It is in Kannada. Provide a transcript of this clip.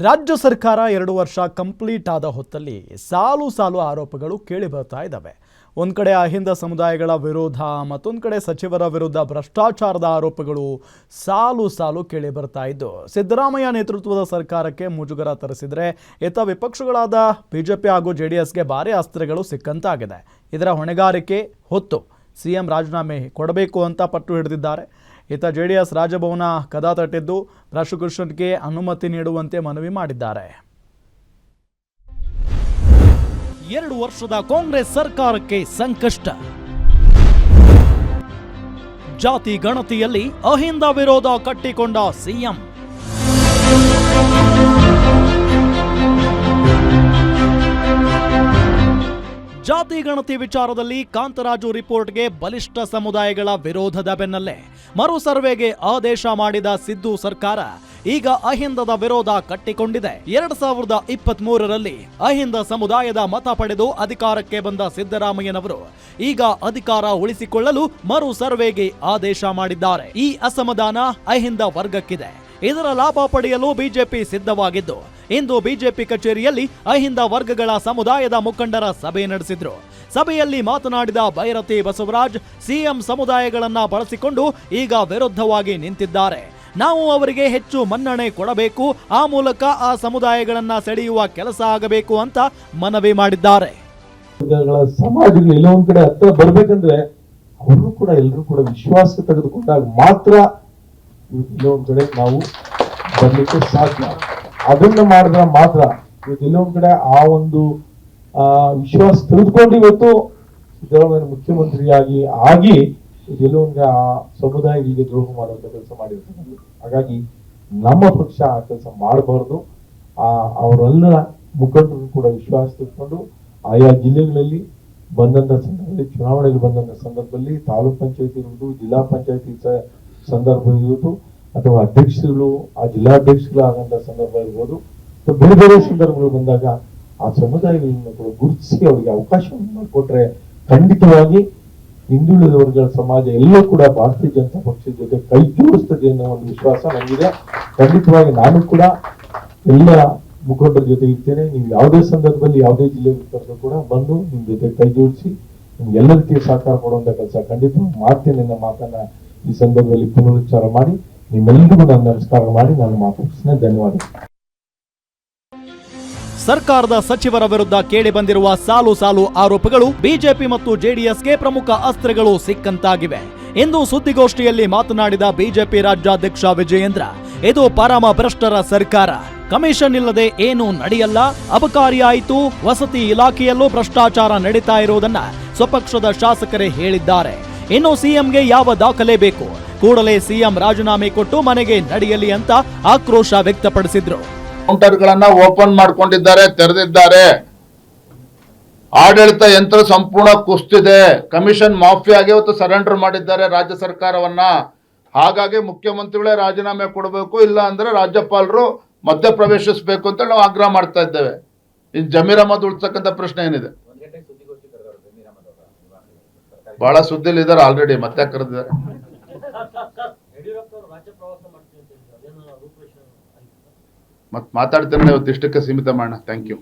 ರಾಜ್ಯ ಸರ್ಕಾರ 2 ವರ್ಷ ಕಂಪ್ಲೀಟ್ ಆದ ಹೊತ್ತಲ್ಲಿ ಸಾಲು ಆರೋಪಗಳು ಕೇಳಿ ಬರ್ತಾ ಇದ್ದಾವೆ. ಒಂದು ಕಡೆ ಅಹಿಂದ ಸಮುದಾಯಗಳ ವಿರೋಧ, ಮತ್ತೊಂದು ಕಡೆ ಸಚಿವರ ವಿರುದ್ಧ ಭ್ರಷ್ಟಾಚಾರದ ಆರೋಪಗಳು ಸಾಲು ಕೇಳಿ ಬರ್ತಾ ಇದ್ದು ಸಿದ್ದರಾಮಯ್ಯ ನೇತೃತ್ವದ ಸರ್ಕಾರಕ್ಕೆ ಮುಜುಗರ ತರಿಸಿದರೆ ಇತ್ತ ವಿಪಕ್ಷಗಳಾದ ಬಿಜೆಪಿ ಹಾಗೂ ಜೆಡಿಎಸ್ಗೆ ಭಾರಿ ಅಸ್ತ್ರಗಳು ಸಿಕ್ಕಂತಾಗಿದೆ. ಇದರ ಹೊಣೆಗಾರಿಕೆ ಹೊತ್ತು ಸಿಎಂ ರಾಜೀನಾಮೆ ಕೊಡಬೇಕು ಅಂತ ಪಟ್ಟು ಹಿಡಿದಿದ್ದಾರೆ. ಇತ್ತ ಜೆಡಿಎಸ್ ರಾಜಭವನ ಕದ ತಟ್ಟಿದ್ದು ಪ್ರಾಸಿಕ್ಯೂಷನ್ಗೆ ಅನುಮತಿ ನೀಡುವಂತೆ ಮನವಿ ಮಾಡಿದ್ದಾರೆ. 2 ವರ್ಷದ ಕಾಂಗ್ರೆಸ್ ಸರ್ಕಾರಕ್ಕೆ ಸಂಕಷ್ಟ. ಜಾತಿ ಗಣತಿಯಲ್ಲಿ ಅಹಿಂದ ವಿರೋಧ ಕಟ್ಟಿಕೊಂಡ ಸಿಎಂ. ಜಾತಿ ಗಣತಿ ವಿಚಾರದಲ್ಲಿ ಕಾಂತರಾಜು ರಿಪೋರ್ಟ್ಗೆ ಬಲಿಷ್ಠ ಸಮುದಾಯಗಳ ವಿರೋಧದ ಬೆನ್ನಲ್ಲೇ ಮರು ಸರ್ವೆಗೆ ಆದೇಶ ಮಾಡಿದ ಸಿದ್ದು ಸರ್ಕಾರ ಈಗ ಅಹಿಂದದ ವಿರೋಧ ಕಟ್ಟಿಕೊಂಡಿದೆ. 2023ರಲ್ಲಿ ಅಹಿಂದ ಸಮುದಾಯದ ಮತ ಪಡೆದು ಅಧಿಕಾರಕ್ಕೆ ಬಂದ ಸಿದ್ದರಾಮಯ್ಯನವರು ಈಗ ಅಧಿಕಾರ ಉಳಿಸಿಕೊಳ್ಳಲು ಮರು ಸರ್ವೆಗೆ ಆದೇಶ ಮಾಡಿದ್ದಾರೆ. ಈ ಅಸಮಾಧಾನ ಅಹಿಂದ ವರ್ಗಕ್ಕಿದೆ. ಇದರ ಲಾಭ ಪಡೆಯಲು ಬಿಜೆಪಿ ಸಿದ್ಧವಾಗಿದ್ದು ಇಂದು ಬಿಜೆಪಿ ಕಚೇರಿಯಲ್ಲಿ ಅಹಿಂದ ವರ್ಗಗಳ ಸಮುದಾಯದ ಮುಖಂಡರ ಸಭೆ ನಡೆಸಿದ್ರು. ಸಭೆಯಲ್ಲಿ ಮಾತನಾಡಿದ ಭೈರತಿ ಬಸವರಾಜ್, ಸಿಎಂ ಸಮುದಾಯಗಳನ್ನ ಬಳಸಿಕೊಂಡು ಈಗ ವಿರುದ್ಧವಾಗಿ ನಿಂತಿದ್ದಾರೆ. ನಾವು ಅವರಿಗೆ ಹೆಚ್ಚು ಮನ್ನಣೆ ಕೊಡಬೇಕು, ಆ ಮೂಲಕ ಆ ಸಮುದಾಯಗಳನ್ನ ಸೆಳೆಯುವ ಕೆಲಸ ಆಗಬೇಕು ಅಂತ ಮನವಿ ಮಾಡಿದ್ದಾರೆ. ಸಮಾಜಗಳು ಎಲ್ಲೊಂದ್ ಕಡೆ ಹತ್ರ ಬರ್ಬೇಕಂದ್ರೆ ಅವರು ಕೂಡ ಎಲ್ಲರೂ ಕೂಡ ವಿಶ್ವಾಸ ತೆಗೆದುಕೊಂಡಾಗ ಮಾತ್ರ ಇಲ್ಲೊಂದ್ ಕಡೆ ನಾವು ಬರ್ಲಿಕ್ಕೆ ಸಾಧ್ಯ. ಅದನ್ನ ಮಾಡಿದ್ರೆ ಮಾತ್ರ ಎಲ್ಲೊಂದ್ ಕಡೆ ಆ ಒಂದು ವಿಶ್ವಾಸ ತೆಗೆದುಕೊಂಡು ಇವತ್ತು ಸಿದ್ದರಾಮಯ್ಯ ಮುಖ್ಯಮಂತ್ರಿಯಾಗಿ ಆಗಿ ಎಲ್ಲೊಂದ್ ಆ ಸಮುದಾಯಗಳಿಗೆ ದ್ರೋಹ ಮಾಡುವಂತ ಕೆಲಸ ಮಾಡಿರ್ತಾರೆ. ಹಾಗಾಗಿ ನಮ್ಮ ಪಕ್ಷ ಆ ಕೆಲಸ ಮಾಡಬಾರ್ದು. ಅವರೆಲ್ಲ ಮುಖಂಡರು ಕೂಡ ವಿಶ್ವಾಸ ತೆಗೆದುಕೊಂಡು ಆಯಾ ಜಿಲ್ಲೆಗಳಲ್ಲಿ ಬಂದಂತ ಸಂದರ್ಭದಲ್ಲಿ, ಚುನಾವಣೆಗೆ ಬಂದಂತ ಸಂದರ್ಭದಲ್ಲಿ ತಾಲೂಕ್ ಪಂಚಾಯತ್ ಇರುವುದು, ಜಿಲ್ಲಾ ಪಂಚಾಯತಿ ಸಂದರ್ಭ ಇರುವುದು, ಅಥವಾ ಅಧ್ಯಕ್ಷರುಗಳು ಆ ಜಿಲ್ಲಾಧ್ಯಕ್ಷಗಳಾಗಂತ ಸಂದರ್ಭ ಇರ್ಬೋದು, ಬೇರೆ ಬೇರೆ ಸಂದರ್ಭಗಳು ಬಂದಾಗ ಆ ಸಮುದಾಯಗಳನ್ನು ಕೂಡ ಗುರುತಿಸಿ ಅವರಿಗೆ ಅವಕಾಶವನ್ನು ಮಾಡಿಕೊಟ್ರೆ ಖಂಡಿತವಾಗಿ ಹಿಂದುಳಿದ ವರ್ಗಗಳ ಸಮಾಜ ಎಲ್ಲ ಕೂಡ ಭಾರತೀಯ ಜನತಾ ಪಕ್ಷದ ಜೊತೆ ಕೈ ಜೋಡಿಸ್ತದೆ ಅನ್ನೋ ಒಂದು ವಿಶ್ವಾಸ ನನಗಿದೆ. ಖಂಡಿತವಾಗಿ ನಾನು ಕೂಡ ಎಲ್ಲ ಮುಖಂಡರ ಜೊತೆ ಇರ್ತೇನೆ. ನೀವು ಯಾವುದೇ ಸಂದರ್ಭದಲ್ಲಿ ಯಾವುದೇ ಜಿಲ್ಲೆಗೆ ಕೂಡ ಬಂದು ನಿಮ್ ಜೊತೆ ಕೈ ಜೋಡಿಸಿ ನಿಮ್ಗೆ ಎಲ್ಲ ರೀತಿಯ ಸಹಕಾರ ಕೊಡುವಂತ ಕೆಲಸ ಖಂಡಿತವಾಗಿ ಮಾಡ್ತೇನೆ ಅನ್ನೋ ಮಾತನ್ನ ಈ ಸಂದರ್ಭದಲ್ಲಿ ಪುನರುಚ್ಚಾರ ಮಾಡಿ ನಿಮ್ಮೆಲ್ಲರಿಗೂ ನಾನು ನಮಸ್ಕಾರ ಮಾಡಿ ನಾನು ಮಾತಾಡ್ತೇನೆ. ಧನ್ಯವಾದ. ಸರ್ಕಾರದ ಸಚಿವರ ವಿರುದ್ಧ ಕೇಳಿ ಬಂದಿರುವ ಸಾಲು ಆರೋಪಗಳು ಬಿಜೆಪಿ ಮತ್ತು ಜೆಡಿಎಸ್ಗೆ ಪ್ರಮುಖ ಅಸ್ತ್ರಗಳು ಸಿಕ್ಕಂತಾಗಿವೆ. ಇಂದು ಸುದ್ದಿಗೋಷ್ಠಿಯಲ್ಲಿ ಮಾತನಾಡಿದ ಬಿಜೆಪಿ ರಾಜ್ಯಾಧ್ಯಕ್ಷ ವಿಜಯೇಂದ್ರ, ಇದು ಪರಮ ಭ್ರಷ್ಟರ ಸರ್ಕಾರ. ಕಮಿಷನ್ ಇಲ್ಲದೆ ಏನೂ ನಡೆಯಲ್ಲ. ಅಬಕಾರಿ ಆಯಿತು, ವಸತಿ ಇಲಾಖೆಯಲ್ಲೂ ಭ್ರಷ್ಟಾಚಾರ ನಡೀತಾ ಇರುವುದನ್ನ ಸ್ವಪಕ್ಷದ ಶಾಸಕರೇ ಹೇಳಿದ್ದಾರೆ. ಇನ್ನು ಸಿಎಂಗೆ ಯಾವ ದಾಖಲೆ ಬೇಕು? ಕೂಡಲೇ ಸಿಎಂ ರಾಜೀನಾಮೆ ಕೊಟ್ಟು ಮನೆಗೆ ನಡೆಯಲಿ ಅಂತ ಆಕ್ರೋಶ ವ್ಯಕ್ತಪಡಿಸಿದ್ರು. ಕೌಂಟರ್ಗಳನ್ನ ಓಪನ್ ಮಾಡ್ಕೊಂಡಿದ್ದಾರೆ, ತೆರೆದಿದ್ದಾರೆ. ಆಡಳಿತ ಯಂತ್ರ ಸಂಪೂರ್ಣ ಕುಸಿದಿದೆ. ಕಮಿಷನ್ ಮಾಫಿಯಾಗೆ ಇವತ್ತು ಸರೆಂಡರ್ ಮಾಡಿದ್ದಾರೆ ರಾಜ್ಯ ಸರ್ಕಾರವನ್ನ. ಹಾಗಾಗಿ ಮುಖ್ಯಮಂತ್ರಿಗಳೇ ರಾಜೀನಾಮೆ ಕೊಡಬೇಕು, ಇಲ್ಲ ಅಂದ್ರೆ ರಾಜ್ಯಪಾಲರು ಮಧ್ಯ ಪ್ರವೇಶಿಸಬೇಕು ಅಂತ ನಾವು ಆಗ್ರಹ ಮಾಡ್ತಾ ಇದ್ದೇವೆ. ಇನ್ ಜಮೀರ್ ಅಹಮದ್ ಉಳಿಸ್ತಕ್ಕಂಥ ಪ್ರಶ್ನೆ ಏನಿದೆ? ಬಹಳ ಸುದ್ದಿಲಿ ಇದ್ದಾರೆ ಆಲ್ರೆಡಿ, ಮತ್ತೆ ಕರೆದಿದ್ದಾರೆ. ಮತ್ ಮಾತಾಡ್ತೇನೆ, ಇವತ್ತು ಇಷ್ಟಕ್ಕೆ ಸೀಮಿತ ಮಾಡೋಣ. Thank you.